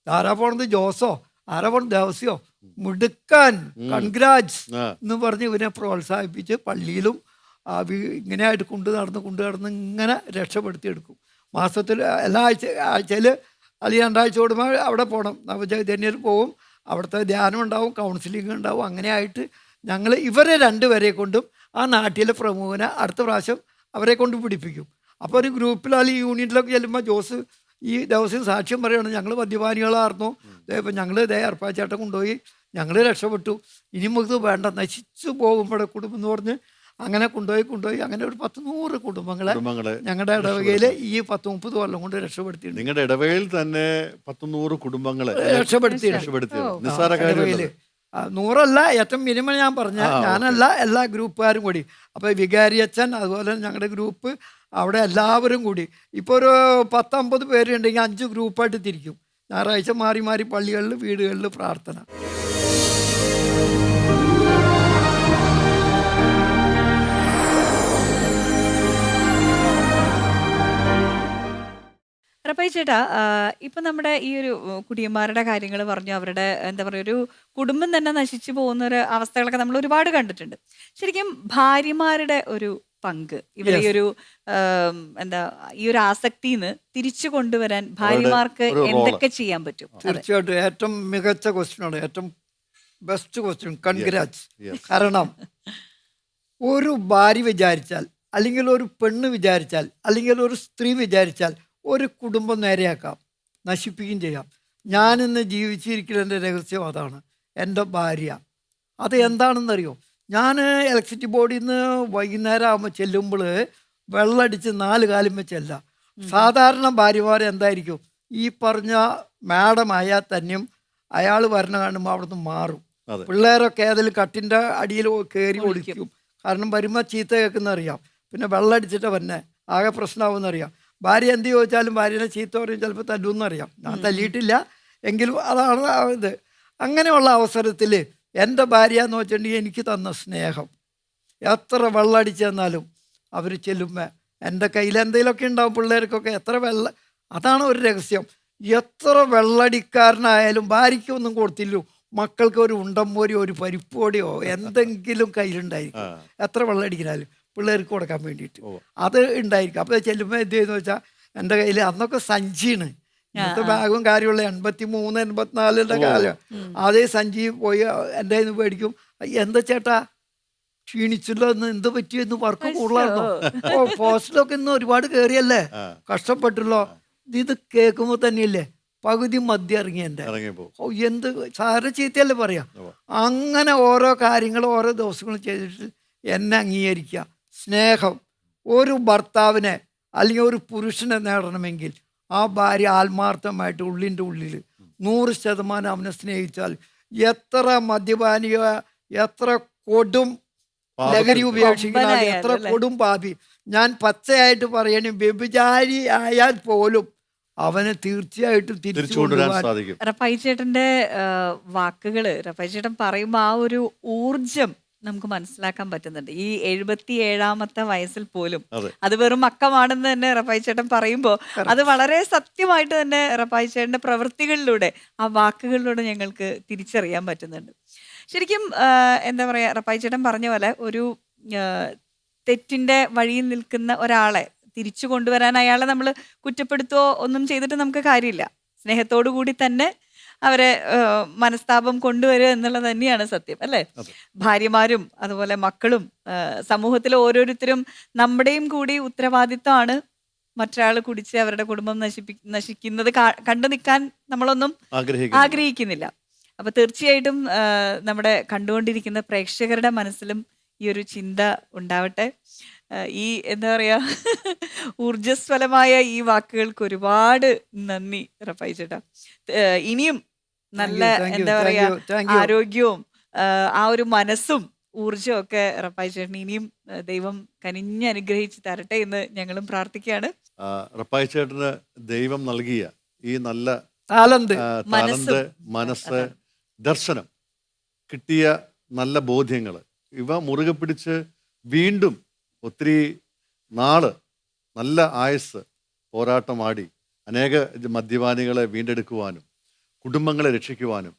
D: ആരാ പോണത് ജോസോ, ആരാ പോണത് ദേവസ്യോ, മുടുക്കാൻ കൺഗ്രാറ്റ്സ് എന്ന് പറഞ്ഞ് ഇവനെ പ്രോത്സാഹിപ്പിച്ച് പള്ളിയിലും ഇങ്ങനെയായിട്ട് കൊണ്ടു നടന്ന് ഇങ്ങനെ രക്ഷപ്പെടുത്തിയെടുക്കും. മാസത്തിൽ എല്ലാ ആഴ്ചയിൽ അല്ലെങ്കിൽ 2 ആഴ്ച കൂടുമ്പോൾ അവിടെ പോകണം, നവചൈതന്യയിൽ പോവും. അവിടുത്തെ ധ്യാനം ഉണ്ടാവും, കൗൺസിലിംഗ് ഉണ്ടാവും. അങ്ങനെയായിട്ട് ഞങ്ങൾ ഇവരെ 2 പേരെ കൊണ്ടും ആ നാട്ടിലെ പ്രമുഖനെ അടുത്ത പ്രാവശ്യം അവരെ കൊണ്ട് പിടിപ്പിക്കും. അപ്പോൾ ഒരു ഗ്രൂപ്പിൽ അല്ലെങ്കിൽ യൂണിയനിലൊക്കെ ചെല്ലുമ്പോൾ ജോസ് ഈ ദിവസം സാക്ഷ്യം പറയുകയാണ്, ഞങ്ങൾ മദ്യപാനികളായിരുന്നു, ഇപ്പം ഞങ്ങൾ അർപ്പാച്ചേട്ടൻ കൊണ്ടുപോയി, ഞങ്ങൾ രക്ഷപ്പെട്ടു, ഇനി നമുക്ക് വേണ്ട, നശിച്ചു പോകുമ്പോൾ കുടുംബം എന്ന് പറഞ്ഞ് അങ്ങനെ കൊണ്ടുപോയി അങ്ങനെ ഒരു 100 കുടുംബങ്ങളെ ഞങ്ങളുടെ ഇടവകയിൽ ഈ 10-30 കൊല്ലം കൊണ്ട് രക്ഷപ്പെടുത്തി.
B: നിങ്ങളുടെ ഇടവകയിൽ തന്നെ 100 കുടുംബങ്ങളെ
D: രക്ഷപ്പെടുത്തി.
B: നിസ്സാര
D: 100 ഏറ്റവും മിനിമം ഞാൻ പറഞ്ഞ ഞാനല്ല, എല്ലാ ഗ്രൂപ്പുകാരും കൂടി. അപ്പോൾ വികാരി അച്ഛൻ, അതുപോലെ ഞങ്ങളുടെ ഗ്രൂപ്പ്, അവിടെ എല്ലാവരും കൂടി ഇപ്പോൾ ഒരു 10-50 പേരുണ്ടെങ്കിൽ 5 ഗ്രൂപ്പായിട്ട് തിരിക്കും. ഞായറാഴ്ച മാറി പള്ളികളിൽ വീടുകളിൽ പ്രാർത്ഥന.
C: റഫായി ചേട്ടാ, ഇപ്പൊ നമ്മുടെ ഈ ഒരു കുടിയന്മാരുടെ കാര്യങ്ങൾ പറഞ്ഞു, അവരുടെ എന്താ പറയുക, ഒരു കുടുംബം തന്നെ നശിച്ചു പോകുന്ന ഒരു അവസ്ഥകളൊക്കെ നമ്മൾ ഒരുപാട് കണ്ടിട്ടുണ്ട്. ശരിക്കും ഭാര്യമാരുടെ ഒരു പങ്ക് ഇവരെ ഈ
D: യെസ്.
C: ഒരു എന്താ ഈ ഒരു ആസക്തിന്ന് തിരിച്ചു കൊണ്ടുവരാൻ
B: അവരുടെ
C: ഭാര്യമാർക്ക്
B: ഒരു റോള്.
C: എന്തൊക്കെ ചെയ്യാൻ പറ്റും? അതെ.
D: തീർച്ചയായിട്ടും ഏറ്റവും മികച്ച ക്വസ്റ്റ്യനാണ്, ഏറ്റവും ബെസ്റ്റ് ക്വസ്റ്റ്യൻ. കൺഗ്രാറ്റ്സ്.
B: യെസ്.
D: കാരണം ഒരു ഭാര്യ വിചാരിച്ചാൽ, അല്ലെങ്കിൽ ഒരു പെണ്ണ് വിചാരിച്ചാൽ, അല്ലെങ്കിൽ ഒരു സ്ത്രീ വിചാരിച്ചാൽ ഒരു കുടുംബം നേരെയാക്കാം, നശിപ്പിക്കുകയും ചെയ്യാം. ഞാനിന്ന് ജീവിച്ചിരിക്കുന്നതിൻ്റെ രഹസ്യം അതാണ്. എൻ്റെ ഭാര്യ അത് എന്താണെന്നറിയോ? ഞാൻ ഇലക്ട്രിസിറ്റി ബോർഡിൽ നിന്ന് വൈകുന്നേരം ആകുമ്പോൾ ചെല്ലുമ്പോൾ വെള്ളമടിച്ച് 4 കാലും വെച്ചല്ല. സാധാരണ ഭാര്യമാർ എന്തായിരിക്കും, ഈ പറഞ്ഞ മാഡം ആയാൽ തന്നെയും അയാൾ വരണ കാണുമ്പോൾ അവിടുന്ന് മാറും.
B: അതെ.
D: പിള്ളേരൊക്കെ ഏതെങ്കിലും കട്ടിൻ്റെ അടിയിൽ കയറി
C: ഒളിക്കും.
D: ഒളിക്കും. കാരണം വരുമ്പോൾ ചീത്ത കേൾക്കുന്നറിയാം. പിന്നെ വെള്ളം അടിച്ചിട്ട് വന്നെ ആകെ പ്രശ്നമാവുമെന്നറിയാം. ഭാര്യ എന്ത് ചോദിച്ചാലും ഭാര്യനെ ചീത്ത പറയും, ചിലപ്പോൾ തല്ലുമെന്നറിയാം. ഞാൻ തല്ലിയിട്ടില്ല, എങ്കിലും അതാണ് ആ ഇത്. അങ്ങനെയുള്ള അവസരത്തിൽ എൻ്റെ ഭാര്യ എന്ന് വെച്ചിട്ടുണ്ടെങ്കിൽ എനിക്ക് തന്ന സ്നേഹം, എത്ര വെള്ളം അടിച്ചു തന്നാലും അവർ ചെല്ലുമ്പോൾ എൻ്റെ കയ്യിൽ എന്തെങ്കിലുമൊക്കെ ഉണ്ടാവും. പിള്ളേർക്കൊക്കെ എത്ര വെള്ളം, അതാണ് ഒരു രഹസ്യം. എത്ര വെള്ളടിക്കാരനായാലും ഭാര്യയ്ക്കൊന്നും കൊടുത്തില്ലോ, മക്കൾക്ക് ഒരു ഉണ്ടമ്പോരിയോ ഒരു പരിപ്പോടിയോ എന്തെങ്കിലും കയ്യിലുണ്ടായിരിക്കും. എത്ര വെള്ളം അടിക്കാനും പിള്ളേർക്ക് കൊടുക്കാൻ വേണ്ടിയിട്ട്
B: ഓ.
D: അത് ഉണ്ടായിരിക്കും. അപ്പോൾ ചെല്ലുമ്പോൾ എന്ത് ചെയ്യുന്നു വെച്ചാൽ, എൻ്റെ കയ്യിൽ അന്നൊക്കെ സഞ്ചിയാണ്, ഇന്നത്തെ ബാഗും കാര്യമുള്ള 83 84 കാലം. അതേ സഞ്ചി പോയി എൻ്റെ കയ്യിൽ നിന്ന് മേടിക്കും. എന്താ ചേട്ടാ ക്ഷീണിച്ചല്ലോ, എന്ന് എന്ത് പറ്റിയെന്ന്, വർക്ക് കൂടുതലാണോ? ഓ പോസ്റ്റിലൊക്കെ ഇന്ന് ഒരുപാട് കയറിയല്ലേ, കഷ്ടപ്പെട്ടല്ലോ. ഇത് കേൾക്കുമ്പോൾ തന്നെയല്ലേ പകുതി മദ്യം ഇറങ്ങി എൻ്റെ.
B: ഇറങ്ങിപ്പോ
D: ഓ എന്ത് സാര ചീത്തയല്ലേ പറയാ. അങ്ങനെ ഓരോ കാര്യങ്ങളും ഓരോ ദിവസങ്ങളും ചെയ്തിട്ട് എന്നെ അംഗീകരിക്കുക. സ്നേഹം ഒരു ഭർത്താവിനെ അല്ലെങ്കിൽ ഒരു പുരുഷനെ നേടണമെങ്കിൽ ആ ഭാര്യ ആത്മാർത്ഥമായിട്ട് ഉള്ളിൻ്റെ ഉള്ളിൽ 100% അവനെ സ്നേഹിച്ചാൽ, എത്ര മദ്യപാനിക, എത്ര കൊടും ലഹരി ഉപേക്ഷിക്കുന്ന ആൾ, എത്ര കൊടും പാപി, ഞാൻ പച്ചയായിട്ട് പറയണേ, വ്യഭിചാരി ആയാൽ പോലും അവനെ തീർച്ചയായിട്ടും തിരിച്ചു
B: തിരിച്ചു കൊണ്ടുവരാൻ
D: കൊണ്ടുപോകാൻ
B: സാധിക്കും.
C: റഫായി ചേട്ടന്റെ വാക്കുകള്, റഫായി ചേട്ടൻ പറയുമ്പോൾ ആ ഒരു ഊർജം നമുക്ക് മനസ്സിലാക്കാൻ പറ്റുന്നുണ്ട്. ഈ 77ാമത്തെ വയസ്സിൽ പോലും
B: അതെ.
C: അത് വെറും മക്കമാണെന്ന് തന്നെ റഫായി ചേട്ടൻ പറയുമ്പോൾ അത് വളരെ സത്യമായിട്ട് തന്നെ റഫായി ചേട്ടന്റെ പ്രവൃത്തികളിലൂടെ, ആ വാക്കുകളിലൂടെ ഞങ്ങൾക്ക് തിരിച്ചറിയാൻ പറ്റുന്നുണ്ട്. ശരിക്കും എന്താ പറയാ, റഫായി ചേട്ടൻ പറഞ്ഞ പോലെ ഒരു തെറ്റിന്റെ വഴിയിൽ നിൽക്കുന്ന ഒരാളെ തിരിച്ചു കൊണ്ടുവരാൻ അയാളെ നമ്മൾ കുറ്റപ്പെടുത്തുകയോ ഒന്നും ചെയ്തിട്ട് നമുക്ക് കാര്യമില്ല. സ്നേഹത്തോടു കൂടി തന്നെ അവരെ മനസ്താപം കൊണ്ടുവരിക എന്നുള്ളത് തന്നെയാണ് സത്യം, അല്ലേ?
B: അതെ.
C: ഭാര്യമാരും അതുപോലെ മക്കളും സമൂഹത്തിലെ ഓരോരുത്തരും നമ്മുടെയും കൂടി ഉത്തരവാദിത്തമാണ്. മറ്റൊരാൾ കുടിച്ച് അവരുടെ കുടുംബം നശിക്കുന്നത് കണ്ടു നിൽക്കാൻ നമ്മളൊന്നും ആഗ്രഹിക്കുന്നില്ല. അപ്പൊ തീർച്ചയായിട്ടും നമ്മുടെ കണ്ടുകൊണ്ടിരിക്കുന്ന പ്രേക്ഷകരുടെ മനസ്സിലും ഈ ഒരു ചിന്ത ഉണ്ടാവട്ടെ. ഈ എന്താ പറയാ, ഊർജസ്വലമായ ഈ വാക്കുകൾക്ക് ഒരുപാട് നന്ദി റഫായി ചേട്ടാ. ഇനിയും നല്ല എന്താ പറയാ ആരോഗ്യവും ആ ഒരു മനസ്സും ഊർജവും ഒക്കെ റഫായി ചേട്ടൻ ഇനിയും ദൈവം കനിഞ്ഞ് അനുഗ്രഹിച്ച് തരട്ടെ എന്ന് ഞങ്ങളും പ്രാർത്ഥിക്കുകയാണ്.
B: റഫായി ചേട്ടന് ദൈവം നൽകിയ ഈ നല്ല
D: താലന്ത്,
B: താലന്ത്, മനസ്സ്, ദർശനം, കിട്ടിയ നല്ല ബോധ്യങ്ങൾ, ഇവ മുറുകെ പിടിച്ച് വീണ്ടും ഒത്തിരി നാള് നല്ല ആയുസ് പോരാട്ടമാടി അനേക മദ്യപാനികളെ വീണ്ടെടുക്കുവാനും കുടുംബങ്ങളെ രക്ഷിക്കുവാനും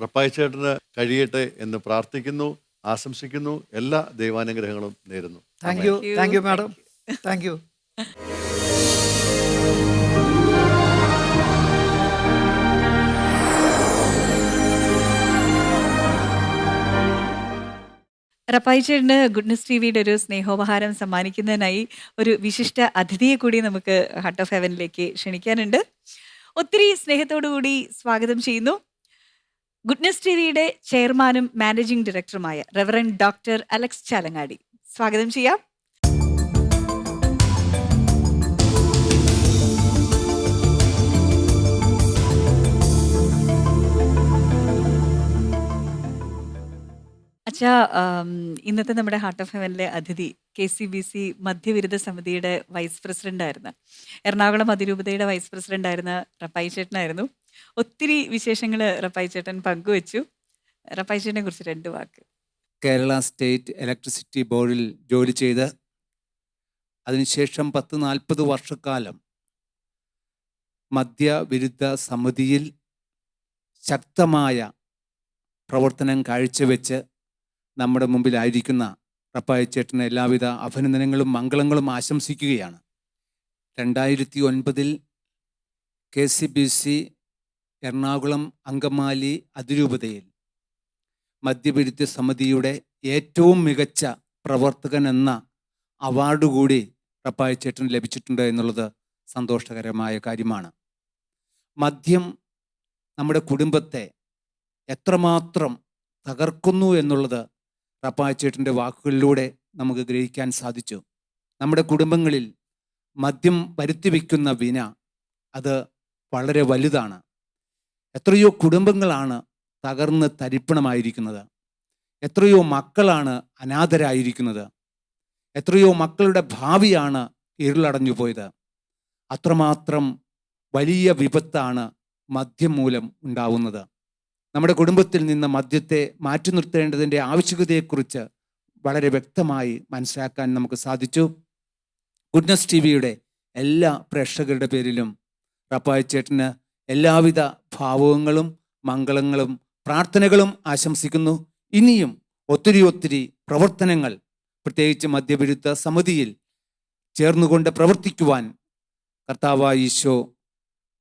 B: റഫായി ചേട്ടന് കഴിയട്ടെ എന്ന് പ്രാർത്ഥിക്കുന്നു, ആശംസിക്കുന്നു. എല്ലാ ദൈവാനുഗ്രഹങ്ങളും നേരുന്നു.
D: Thank you madam, thank you.
C: റഫായി ചേട്ടന് ഗുഡ്നസ് ടിവിയുടെ ഒരു സ്നേഹോപഹാരം സമ്മാനിക്കുന്നതിനായി ഒരു വിശിഷ്ട അതിഥിയെ കൂടി നമുക്ക് ഹാർട്ട് ഓഫ് ഹെവനിലേക്ക് ക്ഷണിക്കാനുണ്ട്. ഒത്തിരി സ്നേഹത്തോടു കൂടി സ്വാഗതം ചെയ്യുന്നു. ഗുഡ്നസ് ടിവിയുടെ ചെയർമാനും മാനേജിംഗ് ഡയറക്ടറുമായ റെവറൻഡ് ഡോക്ടർ അലക്സ് ചാലങ്ങാടി. സ്വാഗതം ചെയ്യാം. അച്ഛാ, ഇന്നത്തെ നമ്മുടെ ഹാർട്ട് ഓഫ് ഹെവനിലെ അതിഥി KCBC മധ്യവിരുദ്ധ സമിതിയുടെ വൈസ് പ്രസിഡന്റ് ആയിരുന്ന, എറണാകുളം അതിരൂപതയുടെ വൈസ് പ്രസിഡന്റ് ആയിരുന്ന റഫായി ചേട്ടനായിരുന്നു. ഒത്തിരി വിശേഷങ്ങൾ റഫായി ചേട്ടൻ പങ്കുവച്ചു. റഫായി ചേട്ടനെ കുറിച്ച് 2 വാക്ക്.
E: കേരള സ്റ്റേറ്റ് ഇലക്ട്രിസിറ്റി ബോർഡിൽ ജോലി ചെയ്ത് അതിനുശേഷം 10-40 വർഷക്കാലം മദ്യവിരുദ്ധ സമിതിയിൽ ശക്തമായ പ്രവർത്തനം കാഴ്ചവെച്ച് നമ്മുടെ മുമ്പിലായിരിക്കുന്ന റപ്പായി ചേട്ടന് എല്ലാവിധ അഭിനന്ദനങ്ങളും മംഗളങ്ങളും ആശംസിക്കുകയാണ്. 2009 KCBC എറണാകുളം അങ്കമാലി അതിരൂപതയിൽ മദ്യവിരുദ്ധ സമിതിയുടെ ഏറ്റവും മികച്ച പ്രവർത്തകൻ എന്ന അവാർഡ് കൂടി റപ്പായി ചേട്ടന് ലഭിച്ചിട്ടുണ്ട് എന്നുള്ളത് സന്തോഷകരമായ കാര്യമാണ്. മദ്യം നമ്മുടെ കുടുംബത്തെ എത്രമാത്രം തകർക്കുന്നു എന്നുള്ളത് റപ്പായി ചേട്ടൻ്റെ വാക്കുകളിലൂടെ നമുക്ക് ഗ്രഹിക്കാൻ സാധിച്ചു. നമ്മുടെ കുടുംബങ്ങളിൽ മദ്യം വരുത്തി വയ്ക്കുന്ന വിന അത് വളരെ വലുതാണ്. എത്രയോ കുടുംബങ്ങളാണ് തകർന്ന് തരിപ്പണമായിരിക്കുന്നത്. എത്രയോ മക്കളാണ് അനാഥരായിരിക്കുന്നത്. എത്രയോ മക്കളുടെ ഭാവിയാണ് ഇരുളടഞ്ഞു പോയത്. അത്രമാത്രം വലിയ വിപത്താണ് മദ്യം മൂലം ഉണ്ടാവുന്നത്. നമ്മുടെ കുടുംബത്തിൽ നിന്ന് മദ്യത്തെ മാറ്റി നിർത്തേണ്ടതിൻ്റെ ആവശ്യകതയെക്കുറിച്ച് വളരെ വ്യക്തമായി മനസ്സിലാക്കാൻ നമുക്ക് സാധിച്ചു. ഗുഡ്നസ് ടിവിയുടെ എല്ലാ പ്രേക്ഷകരുടെ പേരിലും റപ്പായി ചേട്ടന് എല്ലാവിധ ഭാവുകങ്ങളും മംഗളങ്ങളും പ്രാർത്ഥനകളും ആശംസിക്കുന്നു. ഇനിയും ഒത്തിരി പ്രവർത്തനങ്ങൾ പ്രത്യേകിച്ച് മദ്യവിരുദ്ധ സമിതിയിൽ ചേർന്നുകൊണ്ട് പ്രവർത്തിക്കുവാൻ കർത്താവായ ഈശോ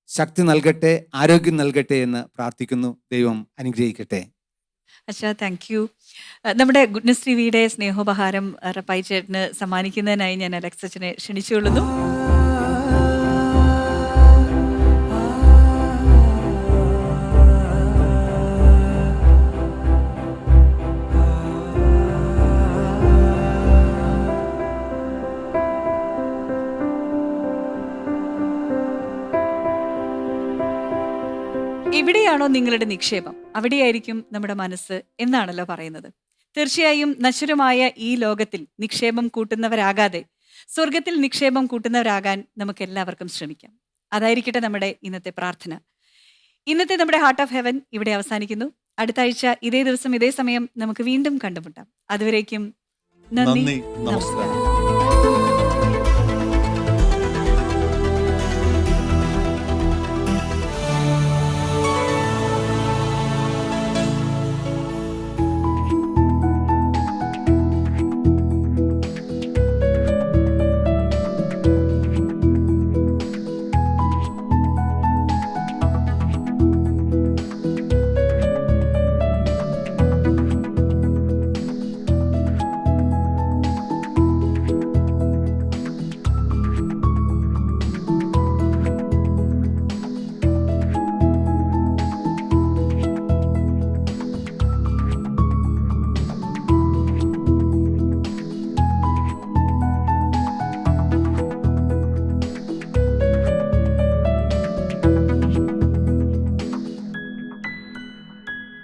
E: ശക്തി നൽകട്ടെ, ആരോഗ്യം നൽകട്ടെ എന്ന് പ്രാർത്ഥിക്കുന്നു. ദൈവം അനുഗ്രഹിക്കട്ടെ.
C: അച്ഛാ, താങ്ക് യു. നമ്മുടെ ഗുഡ്നസ് ടിവിയുടെ സ്നേഹോപഹാരം റപ്പായി ചേട്ടന് സമ്മാനിക്കുന്നതിനായി ഞാൻ അലക്സ് അച്ഛനെ ക്ഷണിച്ചുകൊള്ളുന്നു. എവിടെയാണോ നിങ്ങളുടെ നിക്ഷേപം അവിടെയായിരിക്കും നമ്മുടെ മനസ്സ് എന്നാണല്ലോ പറയുന്നത്. തീർച്ചയായും നശ്വരമായ ഈ ലോകത്തിൽ നിക്ഷേപം കൂട്ടുന്നവരാകാതെ സ്വർഗത്തിൽ നിക്ഷേപം കൂട്ടുന്നവരാകാൻ നമുക്ക് എല്ലാവർക്കും ശ്രമിക്കാം. അതായിരിക്കട്ടെ നമ്മുടെ ഇന്നത്തെ പ്രാർത്ഥന. ഇന്നത്തെ നമ്മുടെ ഹാർട്ട് ഓഫ് ഹെവൻ ഇവിടെ അവസാനിക്കുന്നു. അടുത്ത ആഴ്ച ഇതേ ദിവസം ഇതേ സമയം നമുക്ക് വീണ്ടും കണ്ടുമുട്ടാം. അതുവരേക്കും നന്ദി, നമസ്കാരം.